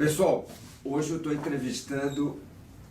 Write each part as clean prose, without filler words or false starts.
Pessoal, hoje eu estou entrevistando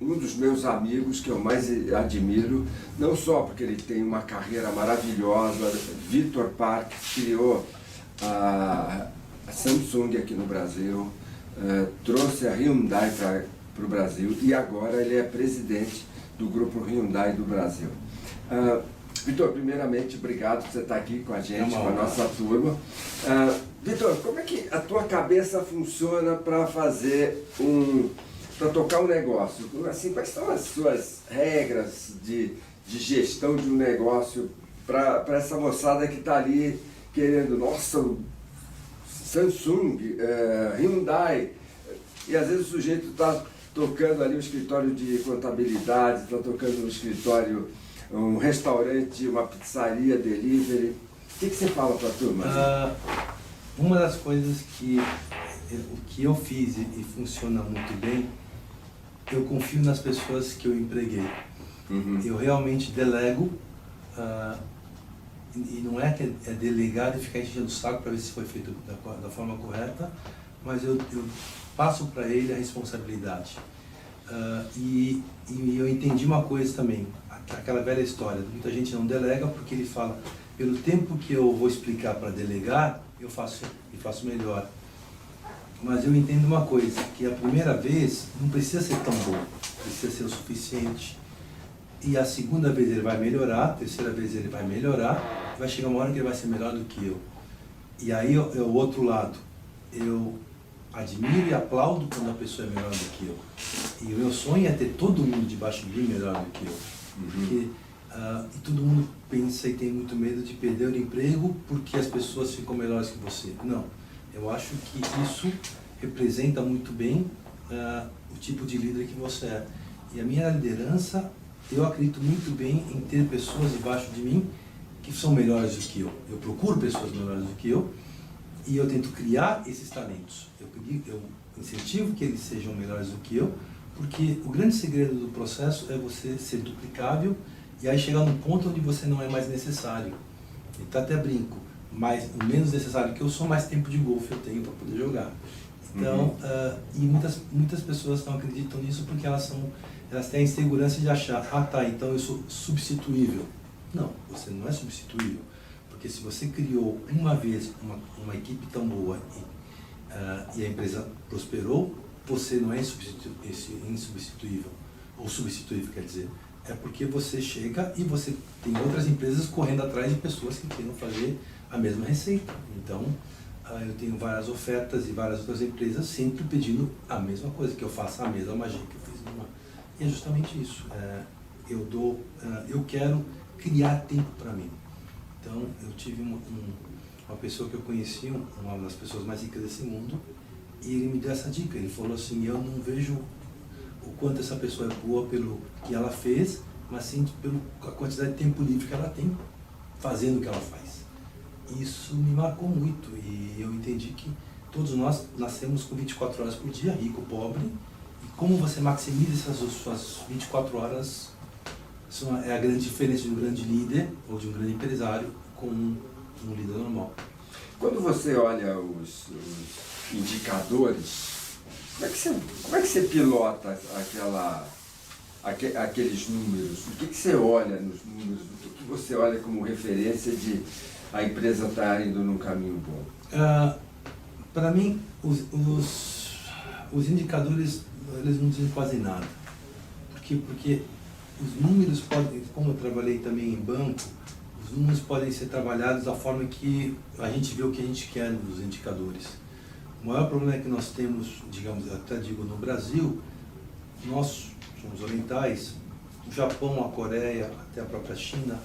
um dos meus amigos que eu mais admiro, não só porque ele tem uma carreira maravilhosa, Vitor Park, criou a Samsung aqui no Brasil, trouxe a Hyundai para o Brasil e agora ele é presidente do grupo Hyundai do Brasil. Vitor, primeiramente, obrigado por você estar aqui com a gente, com a nossa turma. Vitor, como é que a tua cabeça funciona para para tocar um negócio? Assim, quais são as suas regras de gestão de um negócio para essa moçada que está ali querendo, nossa, Samsung, Hyundai, e às vezes o sujeito está tocando ali um escritório de contabilidade, está tocando um escritório, um restaurante, uma pizzaria, delivery. O que você fala para a turma? Uma das coisas que eu fiz e funciona muito bem, eu confio nas pessoas que eu empreguei. Eu realmente delego, e não é que é delegar e ficar enchendo o saco para ver se foi feito da forma correta, mas eu passo para ele a responsabilidade. E eu entendi uma coisa também, aquela velha história, muita gente não delega porque ele fala, pelo tempo que eu vou explicar para delegar, eu faço melhor. Mas eu entendo uma coisa, que a primeira vez não precisa ser tão bom, precisa ser o suficiente. E a segunda vez ele vai melhorar, a terceira vez ele vai melhorar, vai chegar uma hora que ele vai ser melhor do que eu. E aí é o outro lado, eu admiro e aplaudo quando a pessoa é melhor do que eu. E o meu sonho é ter todo mundo debaixo de mim melhor do que eu. Porque e todo mundo pensa e tem muito medo de perder o emprego porque as pessoas ficam melhores que você. Não, eu acho que isso representa muito bem o tipo de líder que você é. E a minha liderança, eu acredito muito bem em ter pessoas debaixo de mim que são melhores do que eu. Eu procuro pessoas melhores do que eu e eu tento criar esses talentos. Eu incentivo que eles sejam melhores do que eu, porque o grande segredo do processo é você ser duplicável e aí chegar num ponto onde você não é mais necessário. Então até brinco, mas o menos necessário que eu sou, mais tempo de golfe eu tenho para poder jogar. Então, e muitas pessoas não acreditam nisso porque elas têm a insegurança de achar, então eu sou substituível. Não, você não é substituível, porque se você criou uma vez uma equipe tão boa e a empresa prosperou, você não é insubstituível, ou substituível quer dizer, é porque você chega e você tem outras empresas correndo atrás de pessoas que queiram fazer a mesma receita. Então, eu tenho várias ofertas e várias outras empresas sempre pedindo a mesma coisa, que eu faça a mesma magia que eu fiz numa. E é justamente isso. Eu quero criar tempo para mim. Então, eu tive uma pessoa que eu conheci, uma das pessoas mais ricas desse mundo, e ele me deu essa dica. Ele falou assim, eu não vejo o quanto essa pessoa é boa pelo que ela fez, mas sim pela quantidade de tempo livre que ela tem fazendo o que ela faz. Isso me marcou muito e eu entendi que todos nós nascemos com 24 horas por dia, rico, pobre, e como você maximiza essas suas 24 horas, isso é a grande diferença de um grande líder ou de um grande empresário com um líder normal. Quando você olha os indicadores, como é que você pilota aqueles números? O que você olha nos números? O que você olha como referência de a empresa estar indo num caminho bom? Para mim, os indicadores, eles não dizem quase nada. Porque os números podem, como eu trabalhei também em banco, os números podem ser trabalhados da forma que a gente vê o que a gente quer nos indicadores. O maior problema que nós temos, digamos, até digo no Brasil, nós somos orientais, o Japão, a Coreia, até a própria China,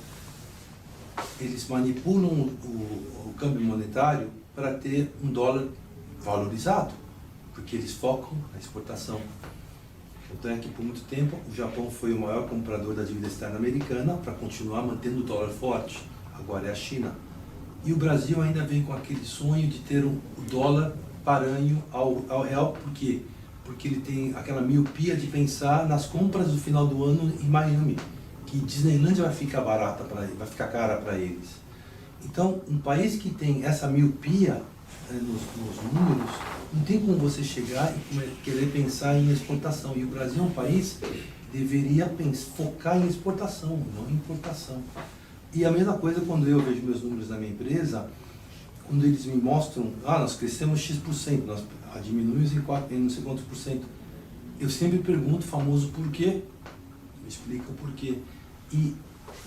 eles manipulam o câmbio monetário para ter um dólar valorizado, porque eles focam na exportação. Então é que por muito tempo o Japão foi o maior comprador da dívida externa americana para continuar mantendo o dólar forte, agora é a China. E o Brasil ainda vem com aquele sonho de ter o dólar paranho ao real, por quê? Porque ele tem aquela miopia de pensar nas compras do final do ano em Miami, que Disneylandia vai ficar barata vai ficar cara para eles. Então, um país que tem essa miopia nos números, não tem como você chegar e querer pensar em exportação. E o Brasil é um país que deveria focar em exportação, não em importação. E a mesma coisa quando eu vejo meus números da minha empresa, quando eles me mostram, nós crescemos X%, nós diminuímos em não sei quantos por cento. Eu sempre pergunto o famoso porquê, me explica o porquê. E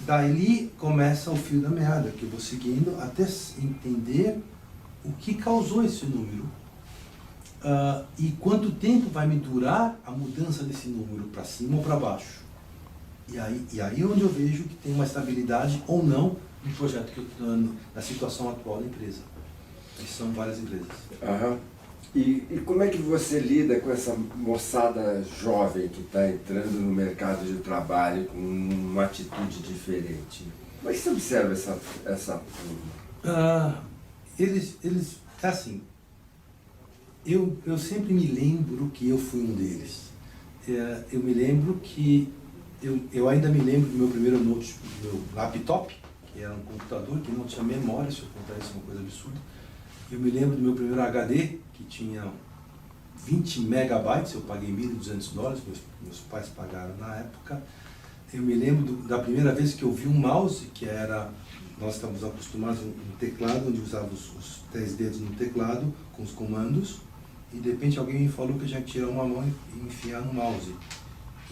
daí começa o fio da meada, que eu vou seguindo até entender o que causou esse número e quanto tempo vai me durar a mudança desse número para cima ou para baixo. E aí onde eu vejo que tem uma estabilidade ou não no projeto que eu estou dando, na situação atual da empresa. São várias empresas. Aham. E como é que você lida com essa moçada jovem que está entrando no mercado de trabalho com uma atitude diferente? Como é que você observa essa turma? É assim, eu sempre me lembro que eu fui um deles. Eu me lembro que, eu ainda me lembro do meu primeiro notebook, do meu laptop, que era um computador que não tinha memória, se eu contar isso é uma coisa absurda. Eu me lembro do meu primeiro HD, que tinha 20 megabytes, eu paguei $1.200, meus pais pagaram na época. Eu me lembro da primeira vez que eu vi um mouse, que era, nós estamos acostumados a um teclado, onde usava os 10 dedos no teclado, com os comandos, e de repente alguém me falou que eu tinha que tirar uma mão e enfiar no mouse.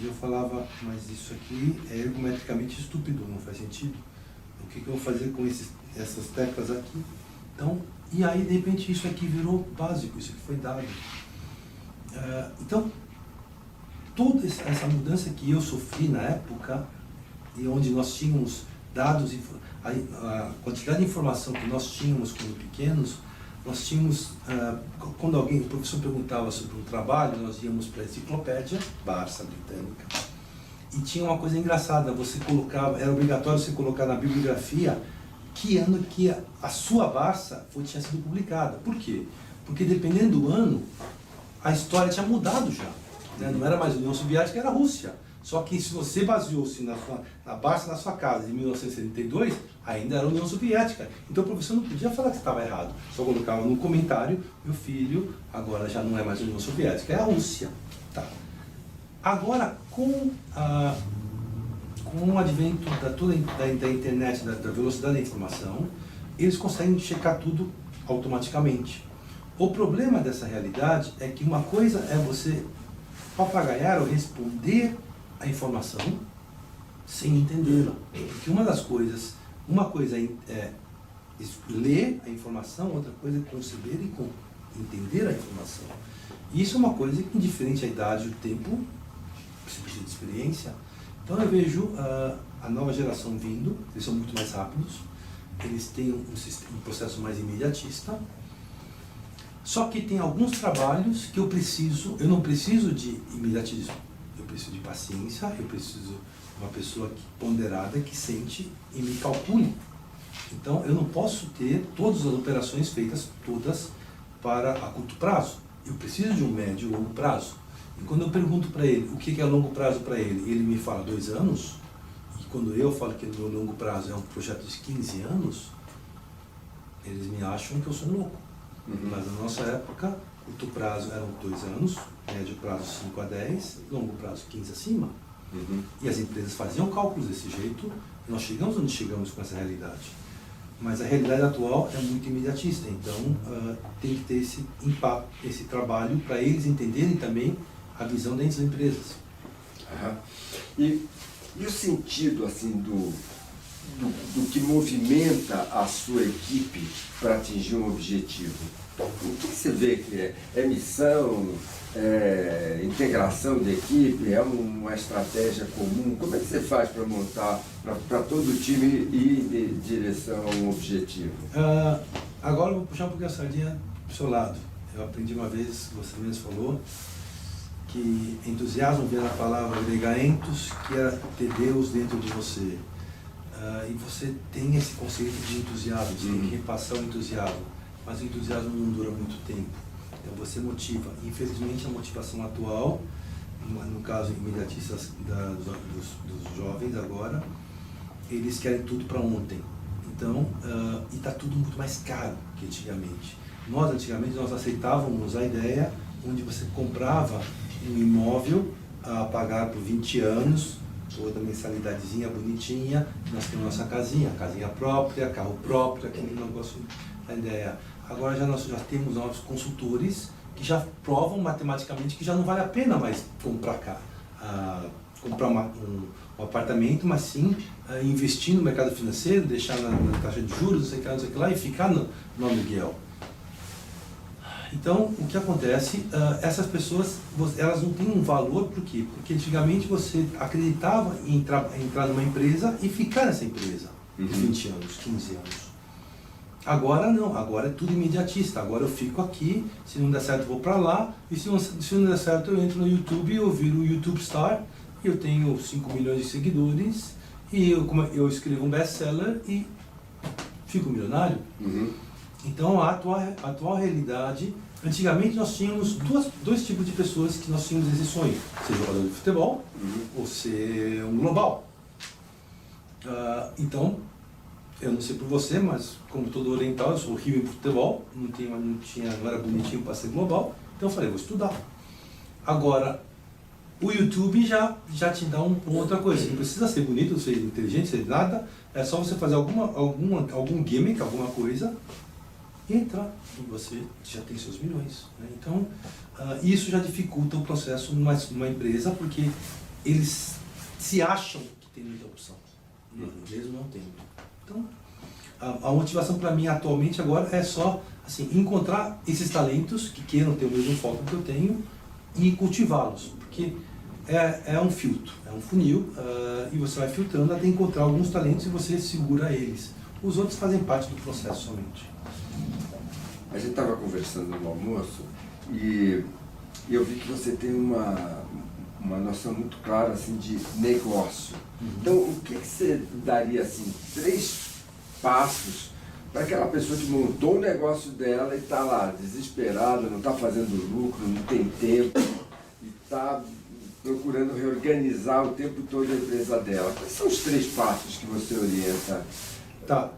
E eu falava, mas isso aqui é ergometricamente estúpido, não faz sentido. O que eu vou fazer com essas teclas aqui? Então, e aí de repente isso aqui virou básico, isso aqui foi dado. Então, toda essa mudança que eu sofri na época, e onde nós tínhamos dados, a quantidade de informação que nós tínhamos quando pequenos, nós tínhamos, quando o professor perguntava sobre um trabalho, nós íamos para a enciclopédia, Barça Britânica, e tinha uma coisa engraçada, você colocava, era obrigatório você colocar na bibliografia que ano que a sua Barça tinha sido publicada. Por quê? Porque dependendo do ano, a história tinha mudado já. Né? Não era mais União Soviética, era Rússia. Só que se você baseou-se na Barça na sua casa em 1972, ainda era União Soviética. Então o professor não podia falar que estava errado. Só colocava no comentário, meu filho, agora já não é mais União Soviética, é a Rússia. Tá. Agora, com o advento da internet, da velocidade da informação, eles conseguem checar tudo automaticamente. O problema dessa realidade é que uma coisa é você papagaiar ou responder a informação sem entendê-la. Porque uma coisa é ler a informação, outra coisa é conceber e entender a informação. E isso é uma coisa que, indiferente à idade e o tempo, você precisa de experiência. Então eu vejo a nova geração vindo, eles são muito mais rápidos, eles têm um processo mais imediatista, só que tem alguns trabalhos que eu não preciso de imediatismo, eu preciso de paciência, eu preciso de uma pessoa ponderada que sente e me calcule. Então eu não posso ter todas as operações feitas todas para a curto prazo, eu preciso de um médio e longo prazo. E quando eu pergunto para ele o que é longo prazo para ele, ele me fala 2 anos, e quando eu falo que o longo prazo é um projeto de 15 anos, eles me acham que eu sou um louco. Mas na nossa época, curto prazo eram 2 anos, médio prazo 5 a 10, longo prazo 15 acima. E as empresas faziam cálculos desse jeito, e nós chegamos onde chegamos com essa realidade. Mas a realidade atual é muito imediatista, então tem que ter esse impacto, esse trabalho para eles entenderem também a visão dentro das empresas. E o sentido assim do que movimenta a sua equipe para atingir um objetivo? O que você vê que é missão, integração de equipe, é uma estratégia comum? Como é que você faz para montar, para todo o time ir em direção a um objetivo? Agora eu vou puxar um pouquinho a sardinha para o seu lado. Eu aprendi uma vez, você mesmo falou, que entusiasmo vem da palavra grega entus, que é ter Deus dentro de você. E você tem esse conceito de entusiasmo, você tem que repassar o entusiasmo, mas o entusiasmo não dura muito tempo. Então você motiva. Infelizmente a motivação atual, no caso imediatistas dos jovens agora, eles querem tudo para ontem. Então, e está tudo muito mais caro que antigamente. Nós, antigamente, nós aceitávamos a ideia onde você comprava um imóvel a pagar por 20 anos, toda mensalidadezinha bonitinha, nós temos nossa casinha própria, carro próprio, aquele negócio, a ideia. Agora nós já temos novos consultores que já provam matematicamente que já não vale a pena mais comprar comprar um apartamento, mas sim investir no mercado financeiro, deixar na taxa de juros, não sei o que lá, e ficar no aluguel. Então, o que acontece, essas pessoas, elas não têm um valor, por quê? Porque antigamente você acreditava em entrar numa empresa e ficar nessa empresa, 20 anos, 15 anos. Agora não, agora é tudo imediatista, agora eu fico aqui, se não der certo eu vou para lá, e se não der certo eu entro no YouTube, eu viro o YouTube Star, eu tenho 5 milhões de seguidores, e eu escrevo um best-seller e fico milionário. Então, a atual realidade, antigamente nós tínhamos dois tipos de pessoas que nós tínhamos esse sonho, ser jogador de futebol ou ser um global. Então, eu não sei por você, mas como todo oriental, eu sou horrível em futebol, não era bonitinho para ser global, então eu falei, vou estudar. Agora, o YouTube já te dá uma outra coisa, você não precisa ser bonito, ser inteligente, ser nada, é só você fazer algum gimmick, alguma coisa, e entrar, e você já tem seus milhões. Né? Então, isso já dificulta o processo numa empresa, porque eles se acham que tem muita opção, mesmo não tem. Então, a motivação para mim atualmente agora é só assim, encontrar esses talentos que queiram ter o mesmo foco que eu tenho e cultivá-los, porque é um filtro, é um funil, e você vai filtrando até encontrar alguns talentos e você segura eles. Os outros fazem parte do processo somente. A gente estava conversando no almoço e eu vi que você tem uma noção muito clara assim, de negócio. Então, o que você daria assim, 3 passos para aquela pessoa que montou o negócio dela e está lá desesperada, não está fazendo lucro, não tem tempo e está procurando reorganizar o tempo todo a empresa dela? Quais são os 3 passos que você orienta? Tá.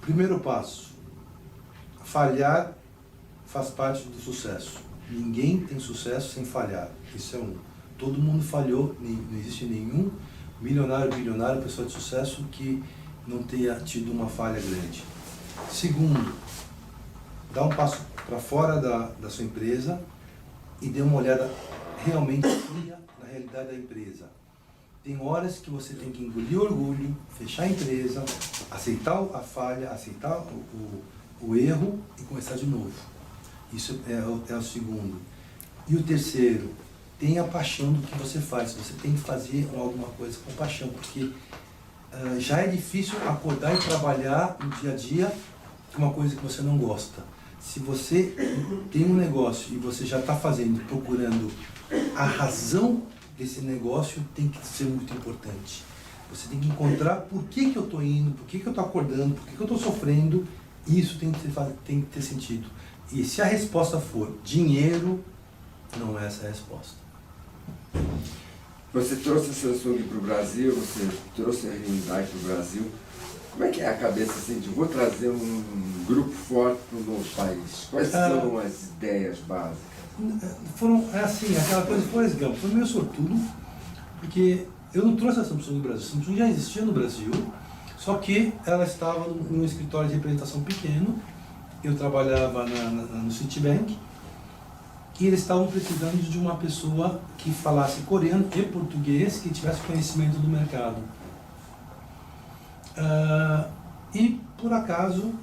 Primeiro passo. Falhar faz parte do sucesso. Ninguém tem sucesso sem falhar. Isso é um. Todo mundo falhou, não existe nenhum milionário, bilionário, pessoa de sucesso que não tenha tido uma falha grande. Segundo, dá um passo para fora da sua empresa e dê uma olhada realmente fria na realidade da empresa. Tem horas que você tem que engolir o orgulho, fechar a empresa, aceitar a falha, aceitar o erro e começar de novo. Isso é o segundo. E o terceiro, tenha paixão do que você faz. Você tem que fazer alguma coisa com paixão, porque já é difícil acordar e trabalhar no dia a dia com uma coisa que você não gosta. Se você tem um negócio e você já está fazendo, procurando a razão desse negócio, tem que ser muito importante. Você tem que encontrar por que eu estou indo, por que eu estou acordando, por que eu estou sofrendo. Isso tem que ter sentido. E se a resposta for dinheiro, não é essa a resposta. Você trouxe a Samsung para o Brasil, você trouxe a Hyundai para o Brasil. Como é que é a cabeça assim de vou trazer um grupo forte para um novo país? Quais são as ideias básicas? Foram assim, aquela coisa de Forrest Gump. Foi meio sortudo, porque eu não trouxe a Samsung no Brasil. A Samsung já existia no Brasil, só que ela estava num escritório de representação pequeno. Eu trabalhava no Citibank e eles estavam precisando de uma pessoa que falasse coreano e português, que tivesse conhecimento do mercado. E por acaso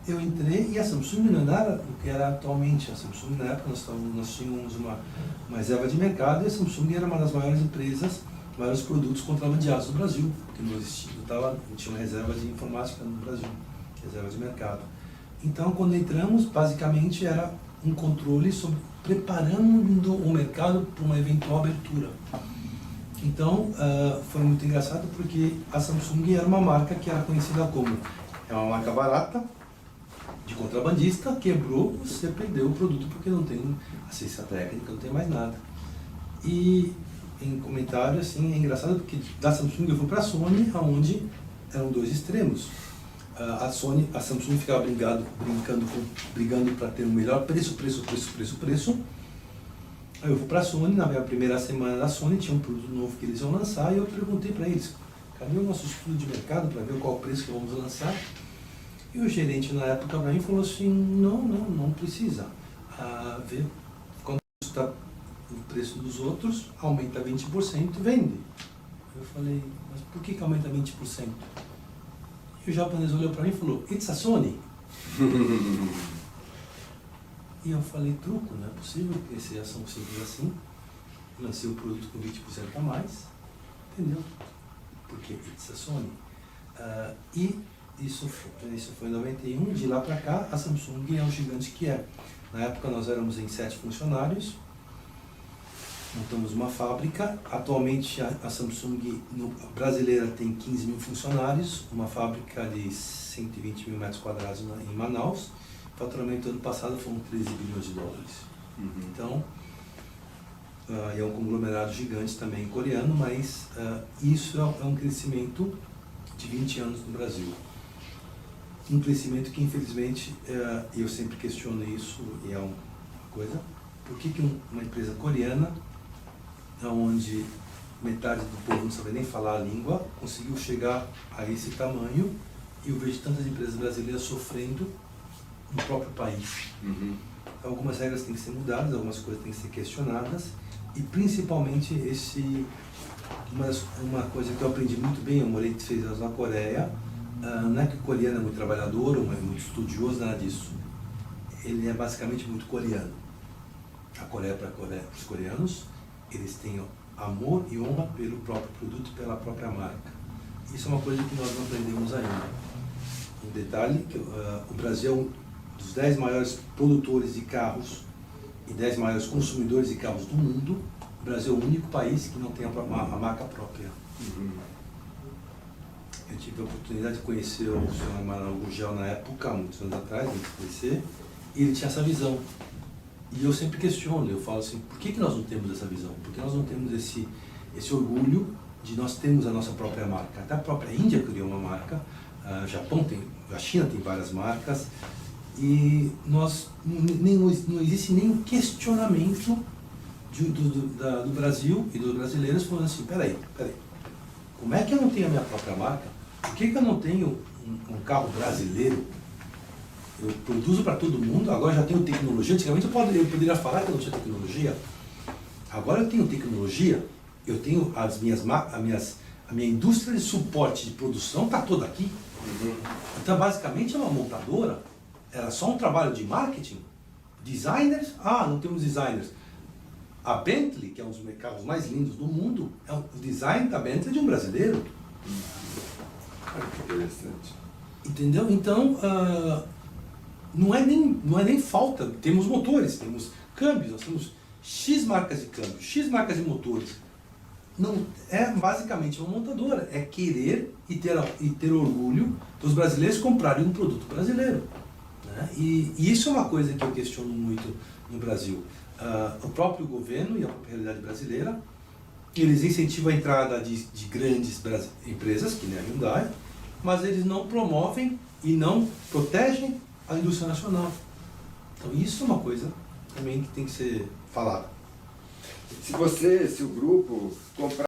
eu entrei e a Samsung não era o que era atualmente. A Samsung na época nós tínhamos uma reserva de mercado e a Samsung era uma das maiores empresas, maiores produtos contrabandeados no Brasil, porque não existia, não tinha uma reserva de informática no Brasil, reserva de mercado. Então, quando entramos, basicamente era um controle sobre preparando o mercado para uma eventual abertura. Então, foi muito engraçado porque a Samsung era uma marca que era conhecida como uma marca barata, de contrabandista, quebrou, você perdeu o produto porque não tem assistência técnica, não tem mais nada. E em comentário, assim, é engraçado porque da Samsung eu fui para a Sony, onde eram 2 extremos. a Samsung ficava brigando para ter o melhor preço. Aí eu vou para a Sony, na minha primeira semana da Sony, tinha um produto novo que eles iam lançar, e eu perguntei para eles, cadê o nosso estudo de mercado para ver qual o preço que vamos lançar? E o gerente na época para mim falou assim, não precisa. Vê quando está o preço dos outros, aumenta 20% e vende. Eu falei, mas por que aumenta 20%? E o japonês olhou para mim e falou, it's a Sony. E eu falei, truco, não é possível que esse ação simples assim. Lancei o produto com 20% a mais, entendeu? Porque it's a Sony. E isso foi em 91, de lá para cá a Samsung é o gigante que é. Na época nós éramos em 7 funcionários, montamos uma fábrica. Atualmente a Samsung brasileira tem 15 mil funcionários, uma fábrica de 120 mil metros quadrados em Manaus. O faturamento ano passado foram 13 bilhões de dólares. Então, é um conglomerado gigante também coreano, mas isso é um crescimento de 20 anos no Brasil. Um crescimento que, infelizmente, eu sempre questiono isso, e é uma coisa, por que uma empresa coreana, onde metade do povo não sabe nem falar a língua, conseguiu chegar a esse tamanho, e eu vejo tantas empresas brasileiras sofrendo no próprio país. Então, algumas regras têm que ser mudadas, algumas coisas têm que ser questionadas, e principalmente uma coisa que eu aprendi muito bem, eu morei 6 anos na Coreia. Não é que o coreano é muito trabalhador ou é muito estudioso, nada disso. Ele é basicamente muito coreano. A Coreia, para os coreanos, eles têm amor e honra pelo próprio produto e pela própria marca. Isso é uma coisa que nós não aprendemos ainda. Um detalhe, que o Brasil é um dos 10 maiores produtores de carros e 10 maiores consumidores de carros do mundo. O Brasil é o único país que não tem a marca própria. Eu tive a oportunidade de conhecer o senhor Amaral Gugel na época, muitos anos atrás, antes de conhecer, e ele tinha essa visão. E eu sempre questiono, eu falo assim, por que nós não temos essa visão? Por que nós não temos esse orgulho de nós termos a nossa própria marca? Até a própria Índia criou uma marca, a China tem várias marcas, e não existe nenhum questionamento do Brasil e dos brasileiros falando assim, peraí, como é que eu não tenho a minha própria marca? Por que eu não tenho um carro brasileiro? Eu produzo para todo mundo, agora já tenho tecnologia. Antigamente eu poderia falar que eu não tinha tecnologia. Agora eu tenho tecnologia, eu tenho a minha indústria de suporte de produção está toda aqui. Então basicamente é uma montadora, era só um trabalho de marketing. Designers? Não temos designers. A Bentley, que é um dos carros mais lindos do mundo, o design da Bentley de um brasileiro. Que interessante. Entendeu? Então, não é nem falta. Temos motores, temos câmbios, nós temos X marcas de câmbio, X marcas de motores. Não, é basicamente uma montadora. É querer e ter orgulho dos brasileiros comprarem um produto brasileiro. Né? E isso é uma coisa que eu questiono muito no Brasil. O próprio governo e a própria realidade brasileira, eles incentivam a entrada de grandes empresas, que nem a Hyundai, mas eles não promovem e não protegem a indústria nacional. Então isso é uma coisa também que tem que ser falada. Se o grupo comprar